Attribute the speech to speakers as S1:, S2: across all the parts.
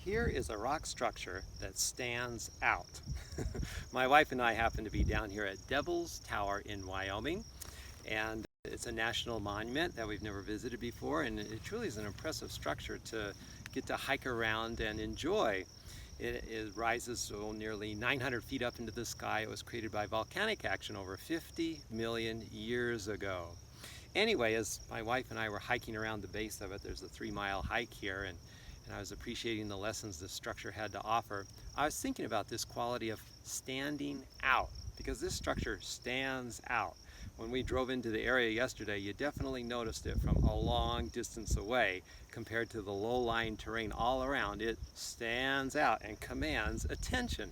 S1: Here is a rock structure that stands out. My wife and I happen to be down here at Devil's Tower in Wyoming, and it's a national monument that we've never visited before, and it truly is an impressive structure to get to hike around and enjoy. It rises nearly 900 feet up into the sky. It was created by volcanic action over 50 million years ago. Anyway, as my wife and I were hiking around the base of it, there's a 3-mile hike here, and I was appreciating the lessons this structure had to offer. I was thinking about this quality of standing out, because this structure stands out. When we drove into the area yesterday, you definitely noticed it from a long distance away compared to the low-lying terrain all around. It stands out and commands attention.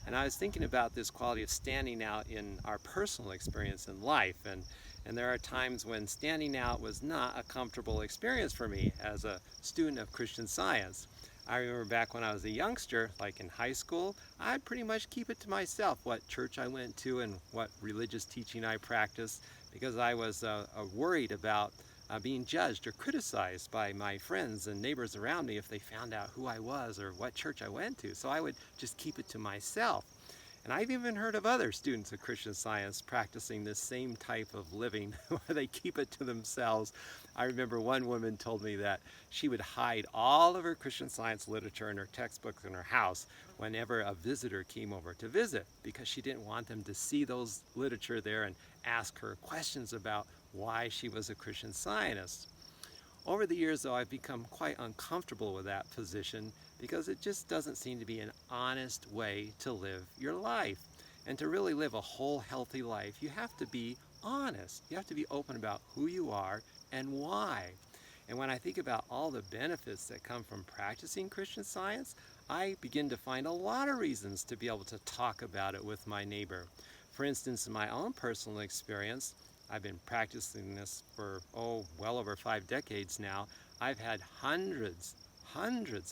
S1: And I was thinking about this quality of standing out in our personal experience in life, and there are times when standing out was not a comfortable experience for me as a student of Christian Science. I remember back when I was a youngster, like in high school, I'd pretty much keep it to myself what church I went to and what religious teaching I practiced, because I was worried about being judged or criticized by my friends and neighbors around me if they found out who I was or what church I went to. So I would just keep it to myself. And I've even heard of other students of Christian Science practicing this same type of living where they keep it to themselves. I remember one woman told me that she would hide all of her Christian Science literature and her textbooks in her house whenever a visitor came over to visit, because she didn't want them to see those literature there and ask her questions about why she was a Christian Scientist. Over the years, though, I've become quite uncomfortable with that position because it just doesn't seem to be an honest way to live your life. And to really live a whole, healthy life, you have to be honest. You have to be open about who you are and why. And when I think about all the benefits that come from practicing Christian Science, I begin to find a lot of reasons to be able to talk about it with my neighbor. For instance, in my own personal experience, I've been practicing this for, well over 5 decades now. I've had hundreds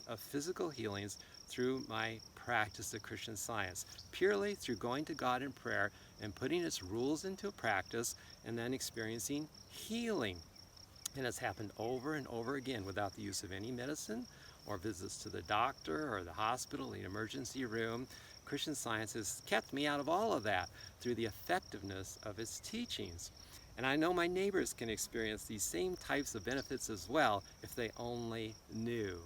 S1: of physical healings through my practice of Christian Science, purely through going to God in prayer and putting its rules into practice and then experiencing healing. And it's happened over and over again without the use of any medicine or visits to the doctor or the hospital, the emergency room. Christian Science has kept me out of all of that through the effectiveness of its teachings. And I know my neighbors can experience these same types of benefits as well if they only knew.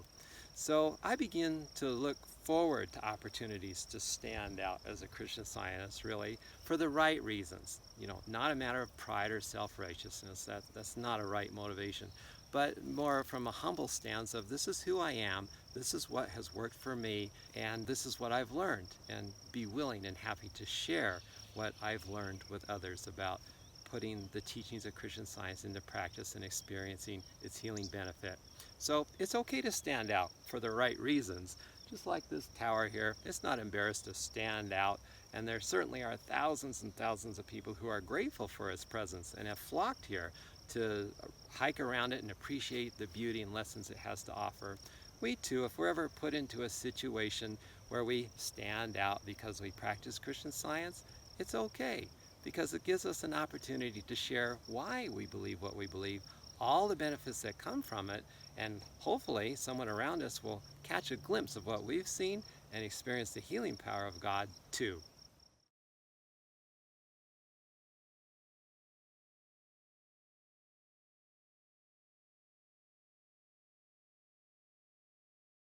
S1: So I begin to look forward to opportunities to stand out as a Christian Scientist, really, for the right reasons. Not a matter of pride or self-righteousness. That's not a right motivation, but more from a humble stance of, this is who I am, this is what has worked for me, and this is what I've learned, and be willing and happy to share what I've learned with others about putting the teachings of Christian Science into practice and experiencing its healing benefit. So it's okay to stand out for the right reasons. Just like this tower here, it's not embarrassed to stand out, and there certainly are thousands and thousands of people who are grateful for its presence and have flocked here to hike around it and appreciate the beauty and lessons it has to offer. We too, if we're ever put into a situation where we stand out because we practice Christian Science, it's okay, because it gives us an opportunity to share why we believe what we believe, all the benefits that come from it, and hopefully someone around us will catch a glimpse of what we've seen and experience the healing power of God too.